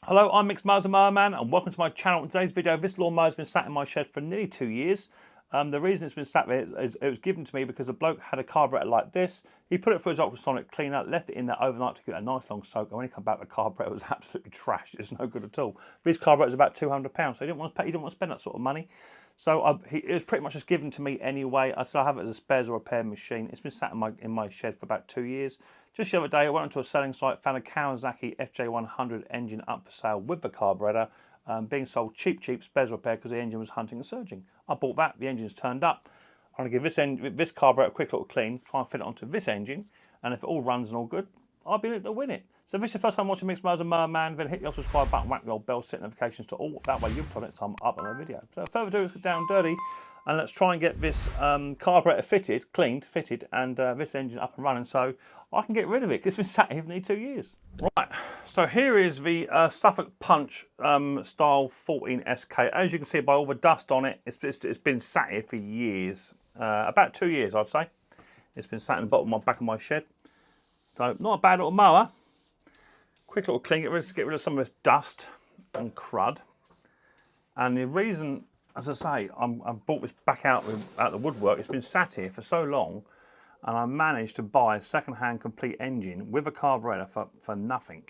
Hello, I'm Micks Mowers, Mower Man, and welcome to my channel. In today's video, this lawnmower has been sat in my shed for nearly 2 years. The reason it's been sat there is it was given to me because a bloke had a carburetor like this. He put it through his ultrasonic cleaner, left it in there overnight to give it a nice long soak, and when he came back, the carburetor was absolutely trashed. It's no good at all. This carburetor is about £200, so he didn't want to pay. He didn't want to spend that sort of money. So it was pretty much just given to me anyway. I still have it as a spares or repair machine. It's been sat in my shed for about 2 years. Just the other day, I went onto a selling site, found a Kawasaki fj100 engine up for sale with the carburetor, being sold cheap spares repair because the engine was hunting and surging. I bought that. The engine's turned up. I'm going to give this carburetor a quick little clean, try and fit it onto this engine, and if it all runs and all good, I'll be able to win it. So if this is the first time watching Micks Mowers and Mower Man, then hit the subscribe button, whack the old bell, set notifications to all. That way you'll tell next time I upload a video. So further ado, let's get down dirty and let's try and get this carburetor fitted, and this engine up and running so I can get rid of it because it's been sat here for nearly 2 years. Right, so here is the Suffolk Punch style 14 SK. As you can see by all the dust on it, it's been sat here for years. About 2 years, I'd say. It's been sat in the bottom of back of my shed. So not a bad little mower. Quick little clean, get rid of some of this dust and crud. And the reason, as I say, I brought this back out the woodwork. It's been sat here for so long, and I managed to buy a second-hand complete engine with a carburetor for nothing.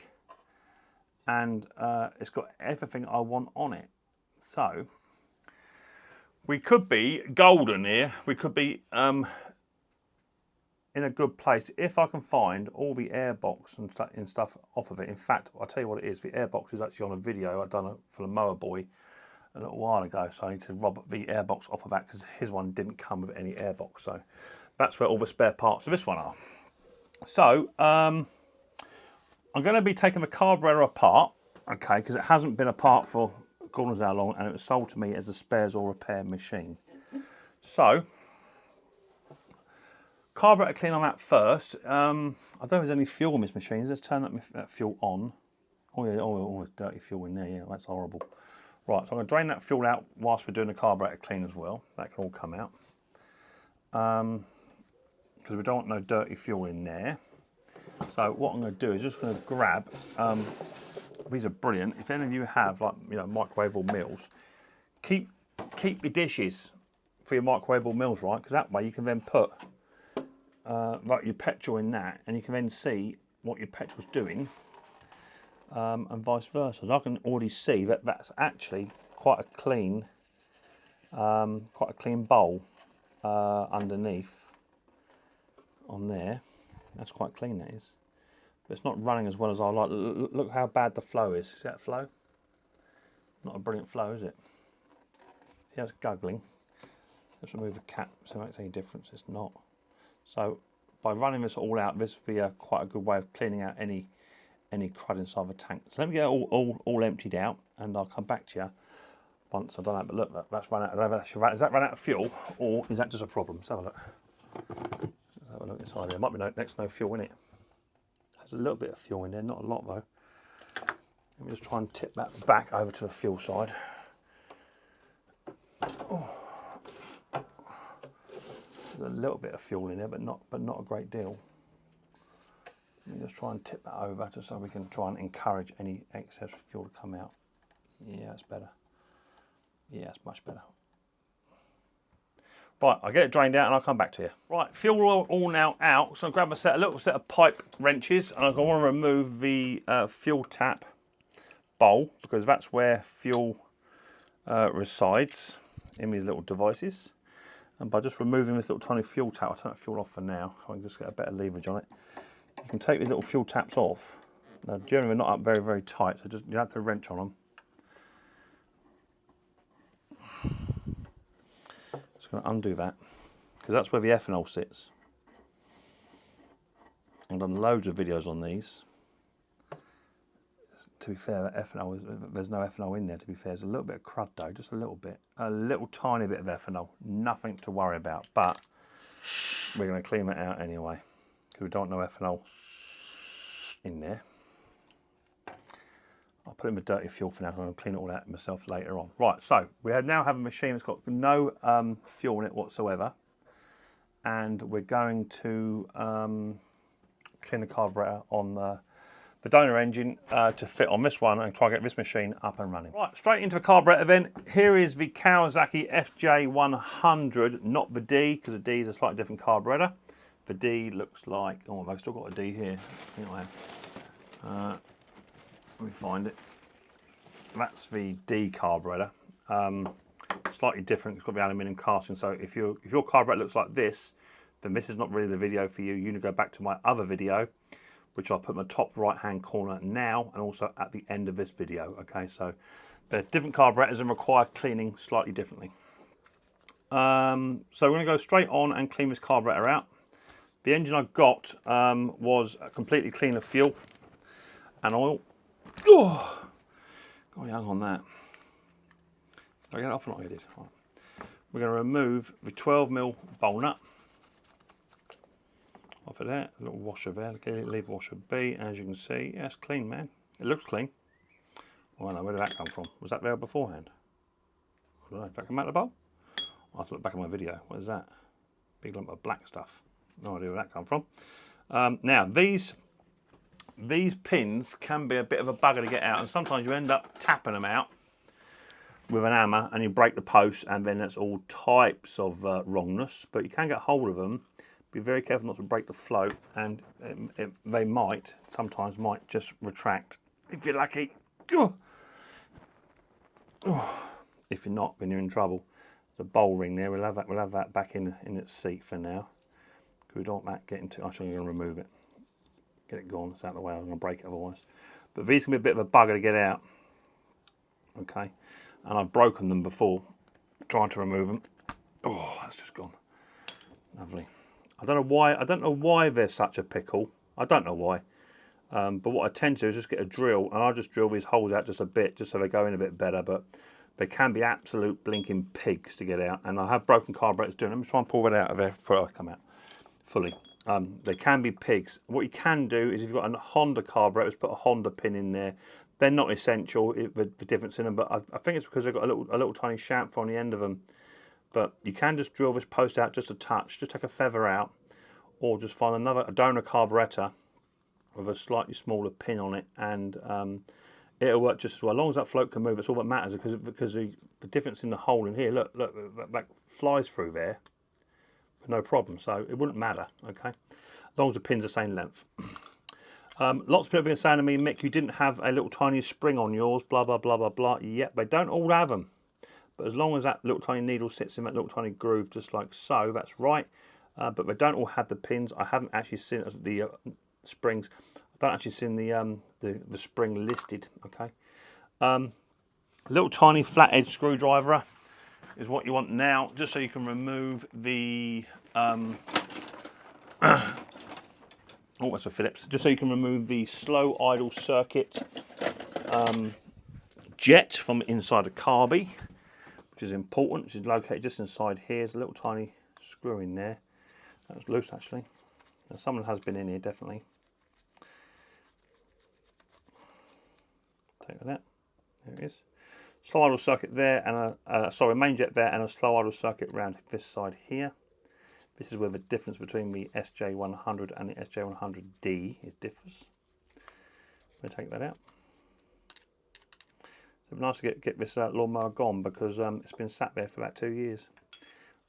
And it's got everything I want on it. So we could be golden here. We could be in a good place if I can find all the airbox and stuff off of it. In fact, I'll tell you what it is. The airbox is actually on a video I've done for the Mower Boy a little while ago, so I need to rob the airbox off of that because his one didn't come with any airbox. So that's where all the spare parts of this one are. So I'm going to be taking the carburetor apart, okay, because it hasn't been apart for God knows how long, and it was sold to me as a spares or repair machine. So carburetor clean on that first. I don't know if there's any fuel in this machine. Let's turn that fuel on. Oh yeah, oh, there's dirty fuel in there. Yeah, that's horrible. Right, so I'm going to drain that fuel out whilst we're doing the carburetor clean as well. That can all come out. Because we don't want no dirty fuel in there. So what I'm going to do is just going to grab, these are brilliant. If any of you have microwavable meals, keep your dishes for your microwavable meals, right? Because that way you can then put like your petrol in that, and you can then see what your petrol's doing, and vice versa. So I can already see that that's actually quite a clean bowl underneath on there. That's quite clean, that is. But it's not running as well as I like. Look how bad the flow is. See that flow? Not a brilliant flow, is it? See how it's guggling? Let's remove the cap so it makes any difference. It's not. So by running this all out, this would be quite a good way of cleaning out any crud inside the tank. So let me get it all emptied out, and I'll come back to you once I've done that. But look, that's run out. I don't know if has that run out of fuel, or is that just a problem? Let's have a look. Let's have a look inside here. Might be no fuel in it. There's a little bit of fuel in there, not a lot though. Let me just try and tip that back over to the fuel side. Oh. There's a little bit of fuel in there, but not a great deal. Let me just try and tip that over just so we can try and encourage any excess fuel to come out. Yeah, that's better. Yeah, that's much better. Right, I'll get it drained out and I'll come back to you. Right, fuel all now out. So I'll grab a little set of pipe wrenches, and I'm going to want to remove the fuel tap bowl, because that's where fuel resides in these little devices. And by just removing this little tiny fuel tap, I'll turn that fuel off for now, so I can just get a better leverage on it. You can take these little fuel taps off. Now, generally they're not up very, very tight, so you have to wrench on them. Just going to undo that, because that's where the ethanol sits. I've done loads of videos on these. To be fair, there's no ethanol in there, to be fair. There's a little bit of crud though, just a little bit. A little tiny bit of ethanol, nothing to worry about. But we're going to clean that out anyway, because we don't want no ethanol in there. I'll put in the dirty fuel for now, and I'll clean it all out myself later on. Right, so we now have a machine that's got no fuel in it whatsoever. And we're going to clean the carburetor on the the donor engine to fit on this one and try and get this machine up and running. Right, straight into the carburetor then. Here is the Kawasaki fj100, not the D, because the D is a slightly different carburetor. The D looks like, oh, I've still got a D here. Anyway, let me find it. That's the D carburetor. Slightly different, it's got the aluminium casting, so if your carburetor looks like this, then this is not really the video for you. You need to go back to my other video, which I'll put in the top right hand corner now and also at the end of this video. Okay, so they're different carburetors and require cleaning slightly differently. So we're going to go straight on and clean this carburetor out. The engine I got was completely clean of fuel and oil. Oh, got young on that. Did I get it off or not? I did. Right. We're going to remove the 12mm bowl nut off of there, a little washer there, leave washer B. As you can see, yeah, it's clean, man. It looks clean. Well, I don't know, where did that come from? Was that there beforehand? I don't know, back out the bowl? I'll have to look back at my video. What is that? Big lump of black stuff. No idea where that come from. Now, these pins can be a bit of a bugger to get out, and sometimes you end up tapping them out with an hammer and you break the post, and then that's all types of wrongness, but you can get hold of them. Be very careful not to break the float, and they sometimes might just retract if you're lucky. If you're not, then you're in trouble. The bowl ring there, we'll have that back in its seat for now. We don't want that getting too. Actually, I'm going to remove it, get it gone. It's out of the way. I'm going to break it otherwise. But these can be a bit of a bugger to get out. Okay, and I've broken them before trying to remove them. Oh, that's just gone. Lovely. I don't know why there's such a pickle. I don't know why. But what I tend to do is just get a drill, and I'll just drill these holes out just a bit, just so they go in a bit better. But they can be absolute blinking pigs to get out. And I have broken carburetors doing them. Let me try and pull that out of there before I come out fully. They can be pigs. What you can do is if you've got a Honda carburetor, just put a Honda pin in there. They're not essential, the difference in them, but I think it's because they've got a little tiny chamfer on the end of them. But you can just drill this post out just a touch, just take a feather out, or just find a donor carburetor with a slightly smaller pin on it, and it'll work just as well. As long as that float can move, it's all that matters, because the difference in the hole in here, look, that flies through there, no problem, so it wouldn't matter, okay, as long as the pin's the same length. Lots of people have been saying to me, Mick, you didn't have a little tiny spring on yours, blah, blah, blah, blah, blah. Yep, they don't all have them. But as long as that little tiny needle sits in that little tiny groove, just like so, that's right. But they don't all have the pins. I haven't actually seen the springs. I don't actually see the spring listed, okay. Little tiny flathead screwdriver is what you want now, just so you can remove the oh, that's a Phillips. Just so you can remove the slow idle circuit jet from inside a carby, which is important, which is located just inside here. There's a little tiny screw in there. That was loose actually. Now, someone has been in here, definitely. Take that. There it is. Slow idle circuit there, and a main jet there, and a slow idle circuit around this side here. This is where the difference between the SJ100 and the SJ100D differs. I'm going to take that out. So it'd be nice to get this lawnmower gone, because it's been sat there for about 2 years.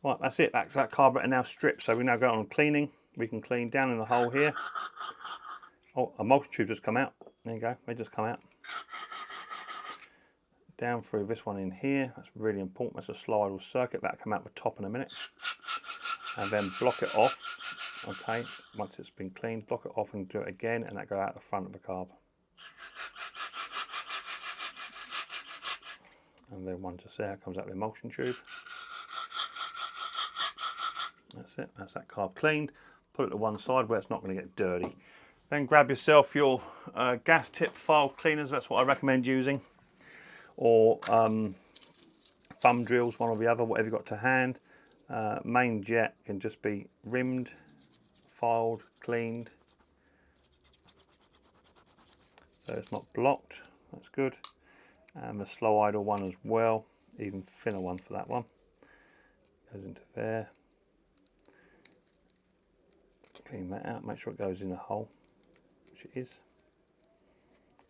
Right, that's it. That's that carburetor now stripped. So we now go on cleaning. We can clean down in the hole here. Oh, a multi tube just come out. There you go. They just come out. Down through this one in here. That's really important. That's a slow idle circuit. That'll come out the top in a minute. And then block it off. Okay, once it's been cleaned, block it off and do it again, and that go out the front of the carb. And then one just there comes out the emulsion tube. That's it. That's that carb cleaned. Put it to one side where it's not going to get dirty. Then grab yourself your gas tip file cleaners. That's what I recommend using. Or thumb drills, one or the other, whatever you've got to hand. Main jet can just be rimmed, filed, cleaned, so it's not blocked. That's good. And the slow idle one as well, even thinner one for that one, goes into there. Clean that out, make sure it goes in the hole, which it is.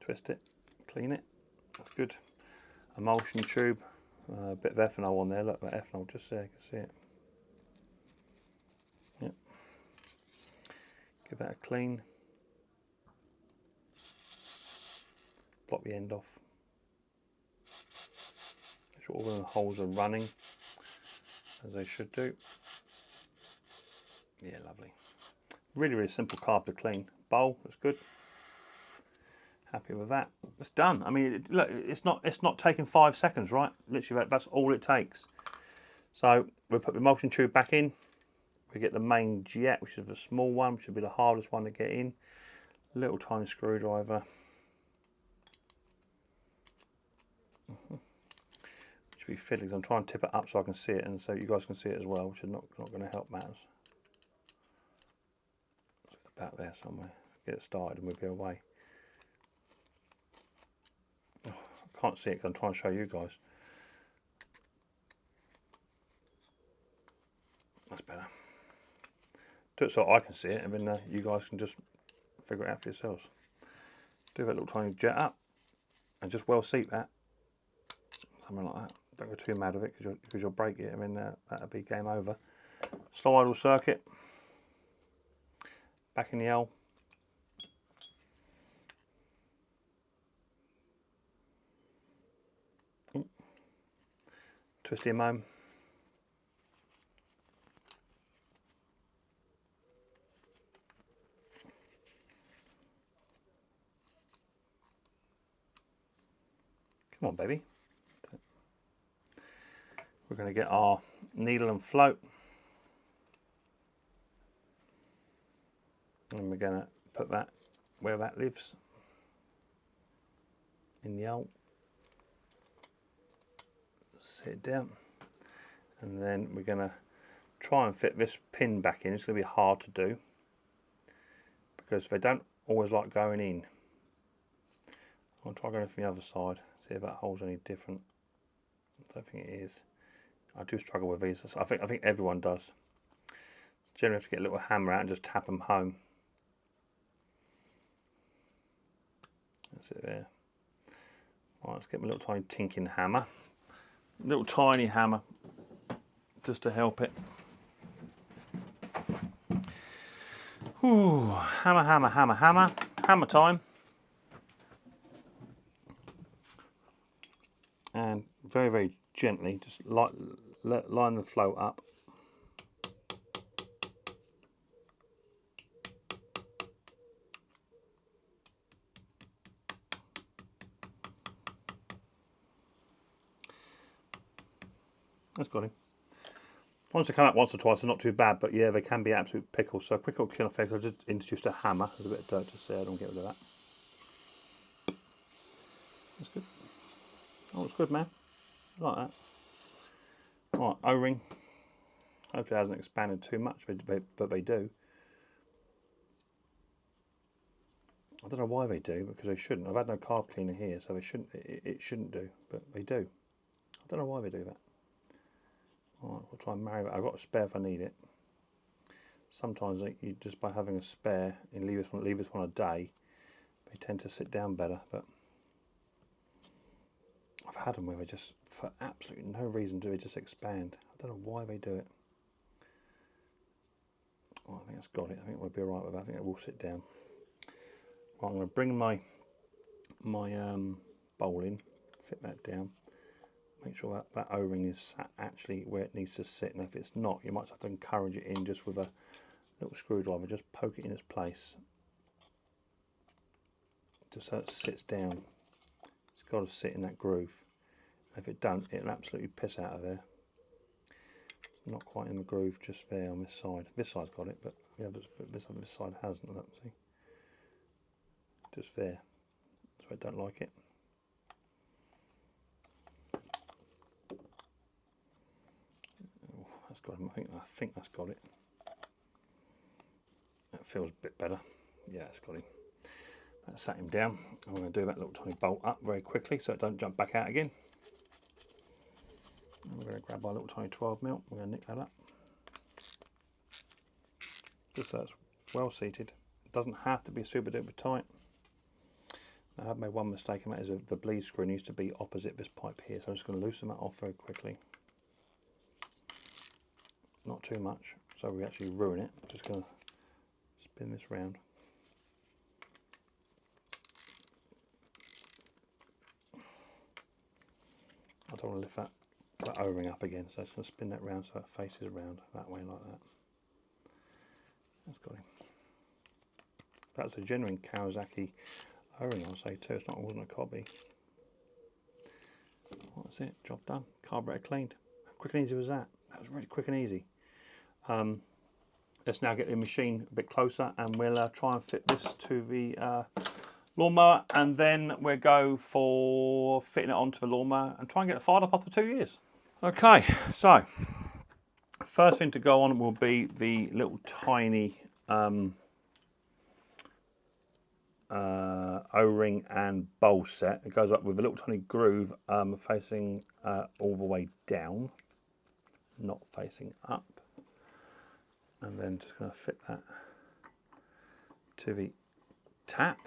twist it, clean it. That's good. Emulsion tube, a bit of ethanol on there. Look, that ethanol just there, you can see it. Yep. Give that a clean. Block the end off. Make sure all the holes are running as they should do. Yeah, lovely. Really, really simple carb to clean. Bowl, that's good. Happy with that. It's done. I mean, look, it's not taking 5 seconds, right? Literally, that's all it takes. So we'll put the emulsion tube back in. We get the main jet, which is the small one, which would be the hardest one to get in. Little tiny screwdriver. Which will be fiddly. I'm trying to tip it up so I can see it, and so you guys can see it as well, which is not going to help matters. About there somewhere. Get it started and we'll be away. Oh, I can't see it because I'm trying to show you guys. That's better. Do it so I can see it, and then you guys can just figure it out for yourselves. Do that little tiny jet up, and just well seat that. Something like that. Don't go too mad with it because you'll break it. I mean, that'll be game over. Slide circuit. Back in the L. Twist the MOM. Come on, baby. We're going to get our needle and float. And we're going to put that where that lives, in the L. Sit it down. And then we're going to try and fit this pin back in. It's going to be hard to do because they don't always like going in. I'll try going from the other side, see if that hole's any different. I don't think it is. I do struggle with these. I think everyone does. Generally have to get a little hammer out and just tap them home. That's it there. Right, let's get my little tiny tinking hammer. Little tiny hammer, just to help it. Ooh, hammer, hammer, hammer, hammer. Hammer time. And very, very gently, just line the float up. That's got him. Once they come out once or twice, they're not too bad, but yeah, they can be absolute pickles. So a quick little clean off there, I've just introduced a hammer. There's a bit of dirt just there, I don't get rid of that. That's good. Oh, it's good, man. I like that. Right, O-ring. Hopefully it hasn't expanded too much, but they do. I don't know why they do, because they shouldn't. I've had no carb cleaner here, so they shouldn't. It shouldn't do, but they do. I don't know why they do that. Right, we'll try and marry that. I've got a spare if I need it. Sometimes you just by having a spare and leave this one a day, they tend to sit down better. But I've had them where they just, for absolutely no reason, do they just expand. I don't know why they do it. Oh, I think that's got it. I think we'll be alright with that. I think it will sit down. Right, I'm going to bring my bowl in, fit that down. Make sure that O-ring is sat actually where it needs to sit, and if it's not, you might have to encourage it in just with a little screwdriver, just poke it in its place, just so it sits down. It's got to sit in that groove. If it don't, it'll absolutely piss out of there. Not quite in the groove, just there on this side. This side's got it, but yeah, this side hasn't. See, just there. So I don't like it. Got him. I think that's got it. That feels a bit better. Yeah, it's got him. That sat him down. I'm going to do that little tiny bolt up very quickly so it don't jump back out again. And we're going to grab our little tiny 12mm. We're going to nick that up. Just so it's well seated. It doesn't have to be super duper tight. I have made one mistake, and that is the bleed screw needs to be opposite this pipe here, so I'm just going to loosen that off very quickly. Not too much, so we actually ruin it. I'm just going to spin this round. I don't want to lift that O-ring up again, so I'm just going to spin that round so it faces around that way like that. That's got him. That's a genuine Kawasaki O-ring, I'll say too. It wasn't a copy. That's it, job done. Carburetor cleaned. How quick and easy was that? That was really quick and easy. Let's now get the machine a bit closer, and we'll try and fit this to the lawnmower, and then we'll go for fitting it onto the lawnmower and try and get it fired up after 2 years. Okay, so first thing to go on will be the little tiny O-ring and bowl set. It goes up with a little tiny groove facing all the way down, not facing up. And then just going to fit that to the tap.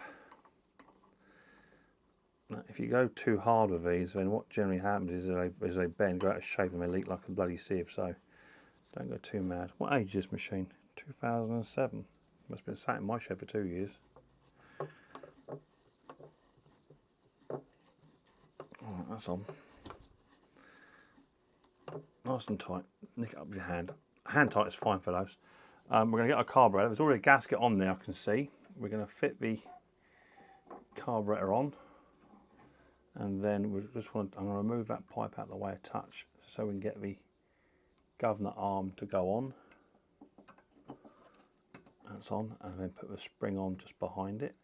Now, if you go too hard with these, then what generally happens is they bend, go out of shape, and they leak like a bloody sieve. So don't go too mad. What age is this machine? 2007. Must have been sat in my shed for 2 years. Alright, that's on. Nice and tight. Nick it up with your hand. Hand tight is fine for those. We're going to get our carburetor. There's already a gasket on there, I can see. We're going to fit the carburetor on, and then I'm going to remove that pipe out of the way a touch so we can get the governor arm to go on. That's on, and then put the spring on just behind it.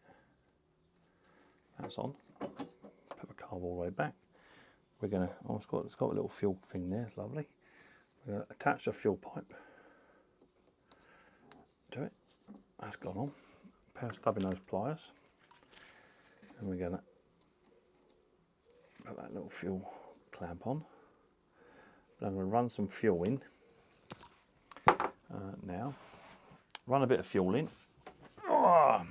That's on. Put the carb all the way back. We're going to, oh, it's got a little fuel thing there, it's lovely. We're going to attach the fuel pipe to it. That's gone on. A pair of stubby nose pliers. And we're going to put that little fuel clamp on. Then I'm going to run some fuel in now. Run a bit of fuel in. Oh.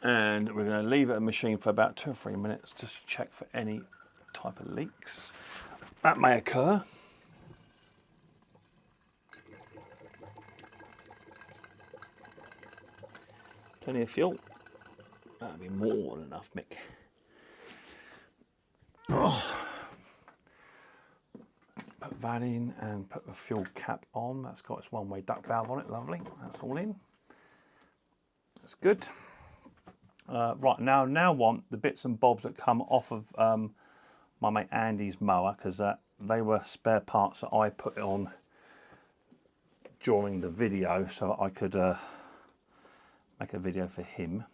And we're going to leave it in the machine for about 2 or 3 minutes just to check for any type of leaks that may occur. Plenty of fuel. That'll be more than enough, Mick. Oh. Put that in and put the fuel cap on. That's got its one-way duct valve on it. Lovely. That's all in. That's good. Right, now want the bits and bobs that come off of my mate Andy's mower, because they were spare parts that I put on during the video so that I could make a video for him.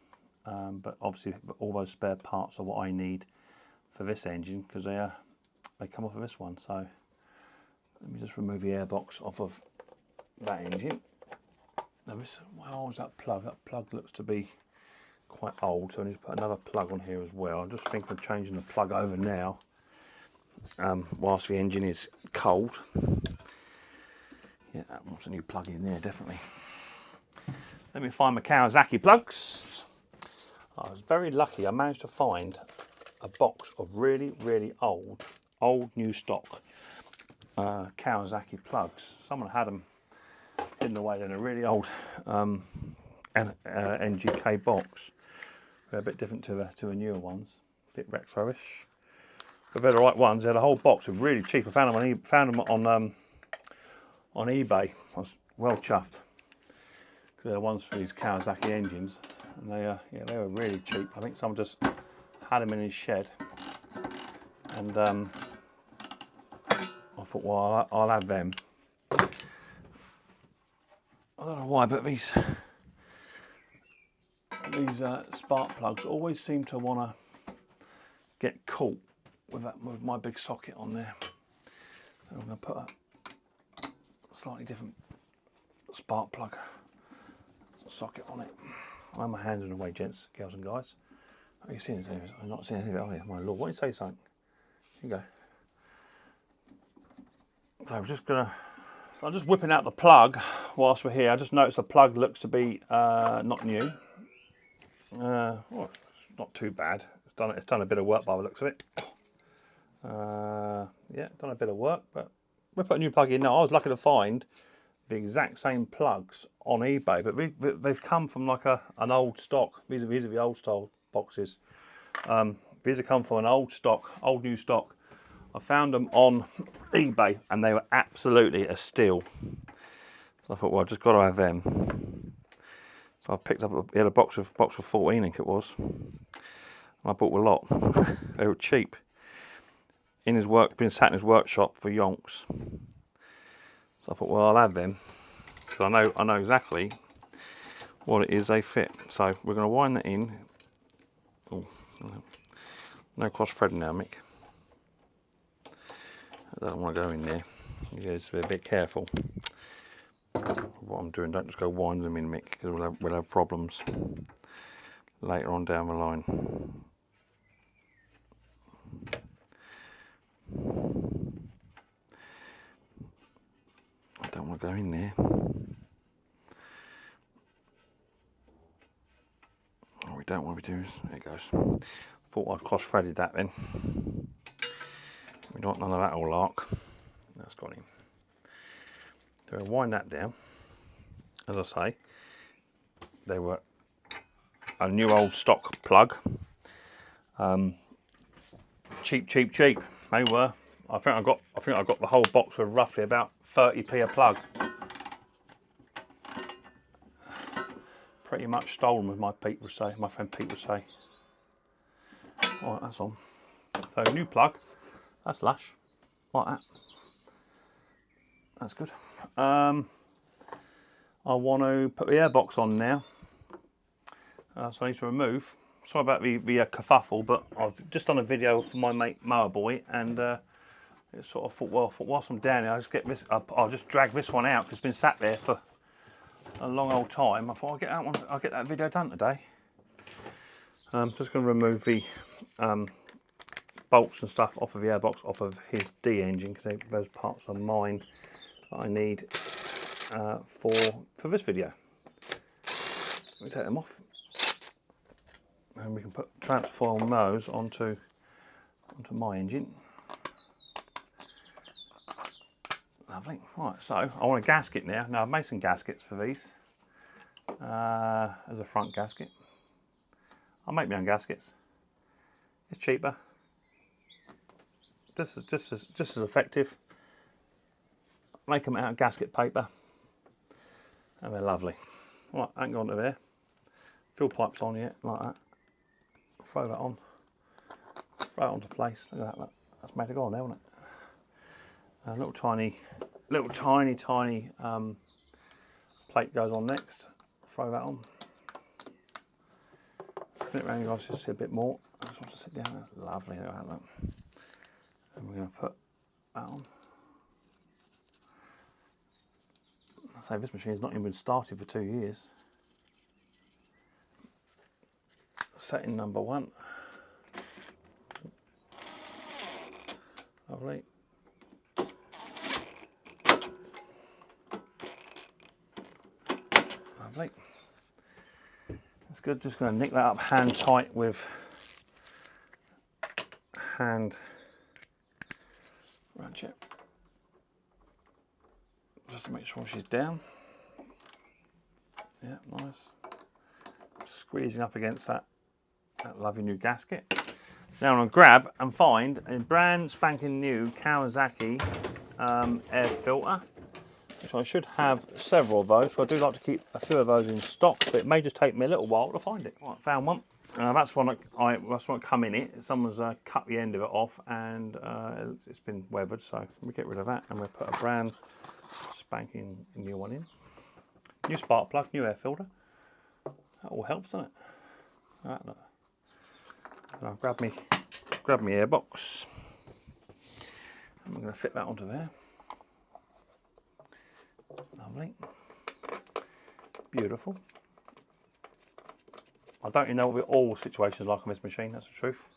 But obviously all those spare parts are what I need for this engine, because they come off of this one. So let me just remove the airbox off of that engine. Now this, how old is that plug? That plug looks to be quite old, so I need to put another plug on here as well. I'm just thinking of changing the plug over now, whilst the engine is cold. Yeah, that wants a new plug in there, definitely. Let me find my Kawasaki plugs. I was very lucky. I managed to find a box of really, really old new stock Kawasaki plugs. Someone had them hidden away in a really old NGK box. They're a bit different to the newer ones, a bit retro-ish. But they're the right ones. They had a whole box of really cheap. I found them on eBay. I was well chuffed, because they're the ones for these Kawasaki engines, and they were really cheap. I think someone just had them in his shed, and I thought, well, I'll have them. I don't know why, but these spark plugs always seem to want to get caught with my big socket on there. So I'm going to put a slightly different spark plug socket on it. I have my hands in the way, gents, girls and guys. Are you seeing anything? I'm not seeing anything. Oh yeah, my lord. Why don't you say something? Here you go. So I'm just whipping out the plug whilst we're here. I just noticed the plug looks to be not new. Well, not too bad. It's done a bit of work by the looks of it. Yeah, done a bit of work, but we put a new plug in now. I was lucky to find the exact same plugs on eBay, but they've come from like an old stock. These are the old style boxes. These have come from an old stock, old new stock. I found them on eBay and they were absolutely a steal. So I thought, well, I've just got to have them. So I picked up, he had a box of 14, I think it was. And I bought a lot. They were cheap. In his work, been sat in his workshop for yonks. So I thought, well, I'll have them. Because I know exactly what it is they fit. So we're going to wind that in. Oh, no cross threading now, Mick. I don't want to go in there. You guys be a bit careful. What I'm doing, don't just go wind them in, Mick, because we'll have problems later on down the line. I don't want to go in there. What we don't want to be doing, there it goes. Thought I'd cross threaded that then. We don't want none of that all lark. That's got him. So we'll wind that down. As I say, they were a new old stock plug. Cheap. They were. I think I got the whole box for roughly about 30p a plug. Pretty much stolen, as my friend Pete would say. All right, that's on. So new plug. That's lush, like that. That's good. I want to put the airbox on now. So I need to remove. Sorry about the kerfuffle, but I've just done a video for my mate Mower Boy, and it sort of thought, whilst I'm down here, I'll just drag this one out because it's been sat there for a long old time. I thought I'll get that video done today. I'm just going to remove the bolts and stuff off of the airbox, off of his D engine, because those parts are mine that I need for this video. Let me take them off, and we can transform those onto my engine. Lovely. Right, so I want a gasket now. Now I've made some gaskets for these as a front gasket. I'll make my own gaskets. It's cheaper. Just as effective. Make them out of gasket paper, and they're lovely. Right, hang on to there. Fill pipes on yet, like that. Throw that on. Throw it onto place. Look at that. Look. That's made to go on there, isn't it? A little tiny plate goes on next. Throw that on. Spin it around, guys, just see a bit more. I just want to sit down. That's lovely. Look at that. Look. And we're going to put that on. I say this machine's not even been started for 2 years. Setting number 1. Lovely. Lovely. That's good. Just going to nick that up hand tight with hand ratchet. Just to make sure she's down. Yeah, nice. Squeezing up against that lovely new gasket. Now I'm going to grab and find a brand spanking new Kawasaki air filter, which I should have several of those. So I do like to keep a few of those in stock, but it may just take me a little while to find it. Right, found one. That's one that come in it. Someone's cut the end of it off, and it's been weathered. So we get rid of that, and we'll put a brand spanking new one in. New spark plug, new air filter. That all helps, doesn't it? All right, look. And I'll grab me airbox. I'm going to fit that onto there. Lovely. Beautiful. I don't even know what all situations are like on this machine, that's the truth.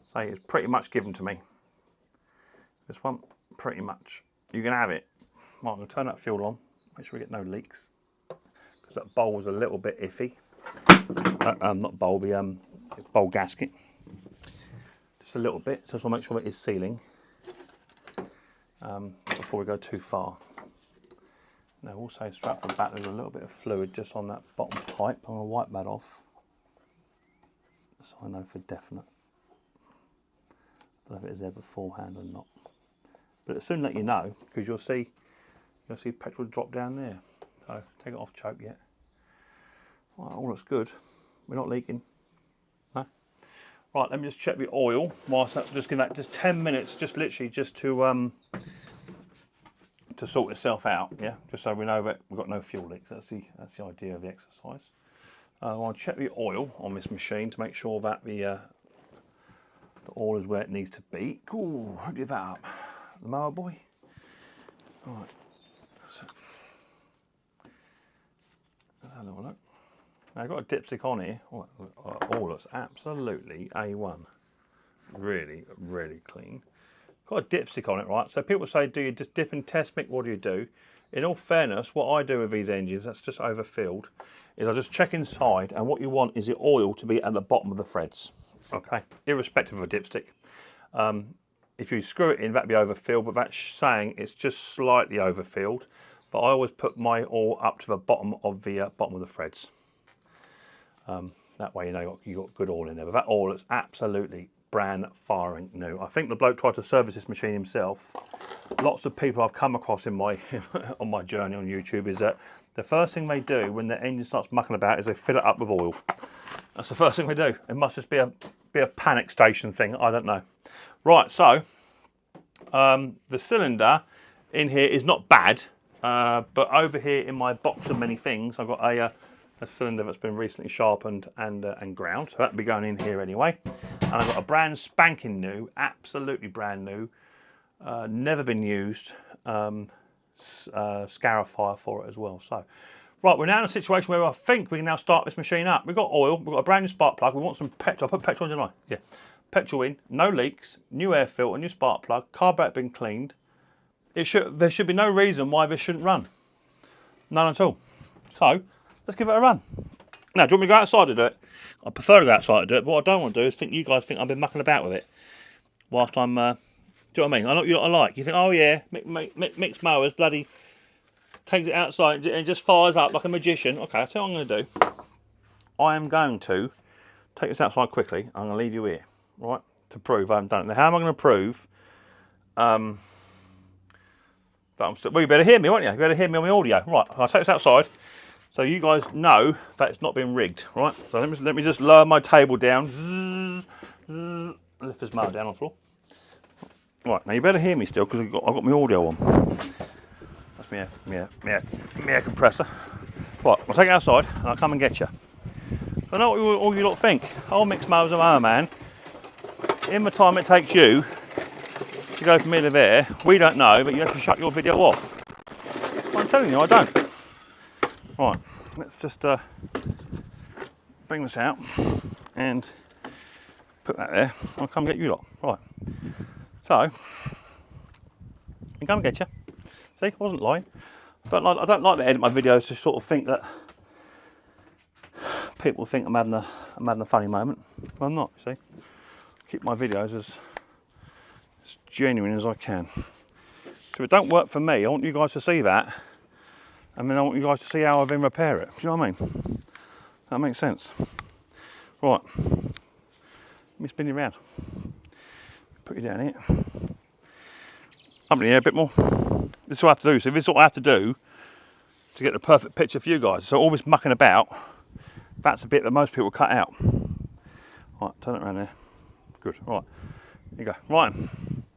So it's pretty much given to me. This one, pretty much. You can have it. Right, I'm going to turn that fuel on, make sure we get no leaks. Because that bowl was a little bit iffy. Not bowl, the bowl gasket. Just a little bit, so I just want to make sure it is sealing before we go too far. Now also strapped to the back, there's a little bit of fluid just on that bottom pipe. I'm going to wipe that off, so I know for definite. I don't know if it was there beforehand or not, but it'll soon let you know, because you'll see petrol drop down there. So take it off choke yet. Right, all looks good. We're not leaking. No. Right, let me just check the oil. Whilst that's just give that just 10 minutes, just literally just to sort itself out. Yeah, just so we know that we've got no fuel leaks. That's the idea of the exercise. I want to check the oil on this machine to make sure that the oil is where it needs to be. Cool, hook that up. The mower boy. All right. So, let's have a little look. Now I've got a dipstick on here. All looks absolutely A1. Really, really clean. Got a dipstick on it, right? So people say, do you just dip and test, Mick? What do you do? In all fairness, what I do with these engines, that's just overfilled, is I just check inside, and what you want is the oil to be at the bottom of the threads. Okay, irrespective of a dipstick. If you screw it in, that'd be overfilled, but that's saying it's just slightly overfilled. But I always put my oil up to the bottom of the threads. That way, you know you got good oil in there. But that oil is absolutely brand firing new. I think the bloke tried to service this machine himself. Lots of people I've come across in my on my journey on YouTube is that the first thing they do when the engine starts mucking about is they fill it up with oil. That's the first thing they do. It must just be a panic station thing. I don't know. Right, so the cylinder in here is not bad, but over here in my box of many things, I've got a cylinder that's been recently sharpened and ground, so that'll be going in here anyway. And I've got a brand spanking new, absolutely brand new, never been used, scarifier for it as well. So, right, we're now in a situation where I think we can now start this machine up. We've got oil, we've got a brand new spark plug, we want some petrol. I put petrol in, didn't I? Yeah. Petrol in, no leaks, new air filter, new spark plug, carburetor been cleaned. There should be no reason why this shouldn't run. None at all. So, let's give it a run. Now, do you want me to go outside to do it? I prefer to go outside to do it, but what I don't want to do is think you guys think I've been mucking about with it whilst I'm, do you know what I mean? I know what I like. You think, oh yeah, Micks Mowers bloody takes it outside and just fires up like a magician. Okay, I'll tell you what I'm going to do. I am going to take this outside quickly. I'm going to leave you here, right, to prove I haven't done it. Now, how am I going to prove that I'm still... Well, you better hear me, won't you? You better hear me on the audio. Right, I'll take this outside so you guys know that it's not been rigged, right? So let me just lower my table down. Lift this mower down on the floor. Right, now you better hear me still because I've got my audio on. That's my air compressor. Right, I'll take it outside and I'll come and get you. I know what all you lot think. Oh, Micks Mowers a mower man. In the time it takes you to go from here to there, we don't know, but you have to shut your video off. I'm telling you, I don't. Right, let's just bring this out and put that there. I'll come get you lot. Right. So, I'll come get you. See, I wasn't lying. I don't like to edit my videos to sort of think that people think I'm having a funny moment. Well, I'm not, you see. Keep my videos as genuine as I can. So if it don't work for me, I want you guys to see that. And then I want you guys to see how I've been repair it. Do you know what I mean? That makes sense. Right. Let me spin you around. Put you down here. Up in here a bit more. This is what I have to do. So this is what I have to do to get the perfect picture for you guys. So all this mucking about, that's a bit that most people cut out. Right, turn it around there. Good. Right. Here you go. Right.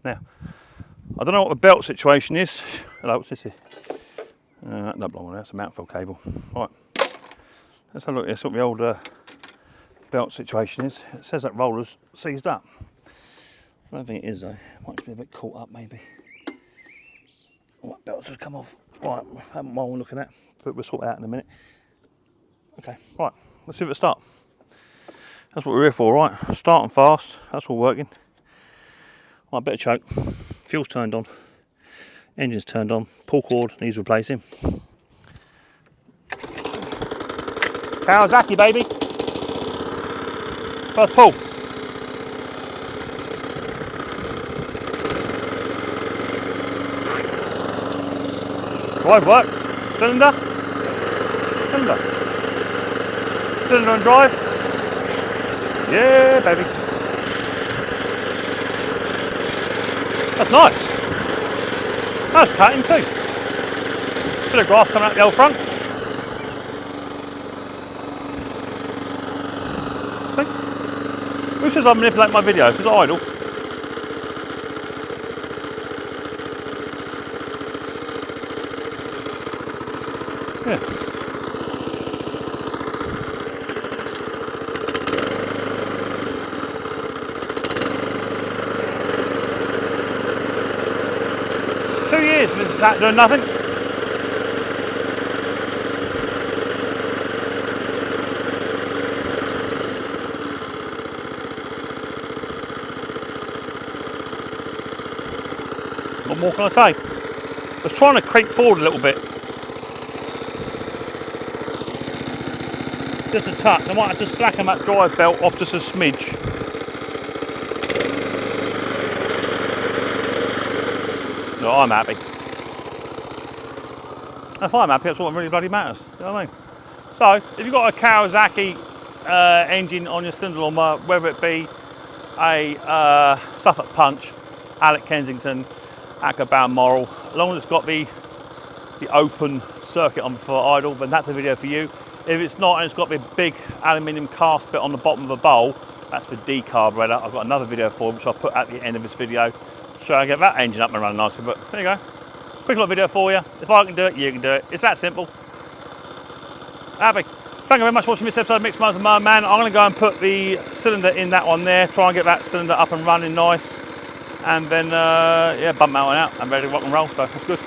Now, I don't know what the belt situation is. Hello, what's this here? That don't belong there. That's a manifold cable. Right. Let's have a look at this. What the old belt situation is. It says that roller's seized up. I don't think it is though. Might be a bit caught up maybe. Right, belt's just come off. Right, haven't while we're looking at, but we'll sort it out in a minute. Okay, right, let's see if it starts. That's what we're here for, right? Starting fast, that's all working. Right, bit of choke. Fuel's turned on. Engine's turned on. Pull cord needs replacing. Kawasaki, baby. First pull. Drive works. Cylinder. Cylinder. Cylinder and drive. Yeah, baby. That's nice. That's cutting too. Bit of grass coming out the old front. See? Who says I manipulate my videos? It's idle. Yeah. Two years with that doing nothing. What more can I say? I was trying to creep forward a little bit. Just a touch. I might have to slacken that drive belt off just a smidge. No, I'm happy. If I'm happy, that's what really bloody matters. You know what I mean? So, if you've got a Kawasaki engine on your cylinder lawnmower, whether it be a Suffolk Punch, Allett Kensington, Atco Balmoral, as long as it's got the open circuit on for idle, then that's a video for you. If it's not and it's got the big aluminium cast bit on the bottom of the bowl, that's the Carburetor. I've got another video for it, which I'll put at the end of this video, so I get that engine up and running nicely. But there you go, quick little video for you. If I can do it, you can do it. It's that simple. Happy. Thank you very much for watching this episode of Micks Mowers with Mower Man. I'm going to go and put the cylinder in that one there, try and get that cylinder up and running nice, and then yeah, bump that one out. I'm ready to rock and roll, so that's good.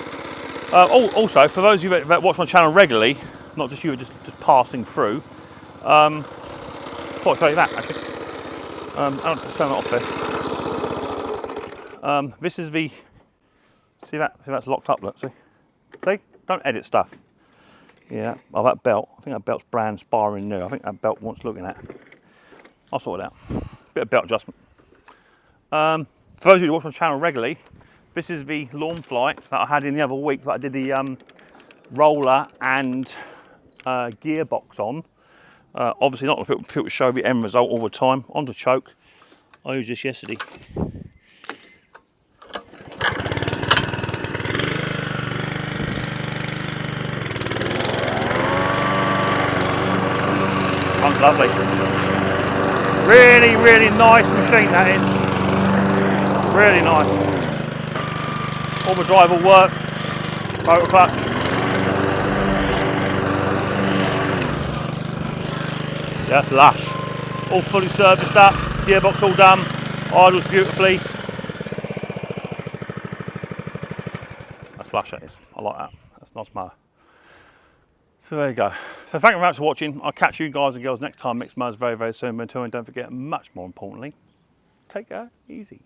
Also, for those of you that watch my channel regularly, not just you, just passing through, thought I'd tell you that actually. I'll just turn that off there. This is the, see that's locked up, look, see, don't edit stuff. Yeah, oh, that belt, I think that belt's brand sparring new. I think that belt wants looking at. I'll sort it out. Bit of belt adjustment. For those of you who watch my channel regularly, this is the lawn flight that I had in the other week that I did the roller and gearbox on. Obviously not for people to show the end result all the time. On the choke, I used this yesterday. That's lovely. Really, really nice machine that is. Really nice. All the drive all works. Motor clutch. That's lush. All fully serviced up, gearbox all done, idles beautifully. That's lush, that is. I like that. That's a nice mower. So there you go. So thank you very much for watching. I'll catch you guys and girls next time. Micks Mowers very, very soon. But until then, don't forget, much more importantly, take care easy.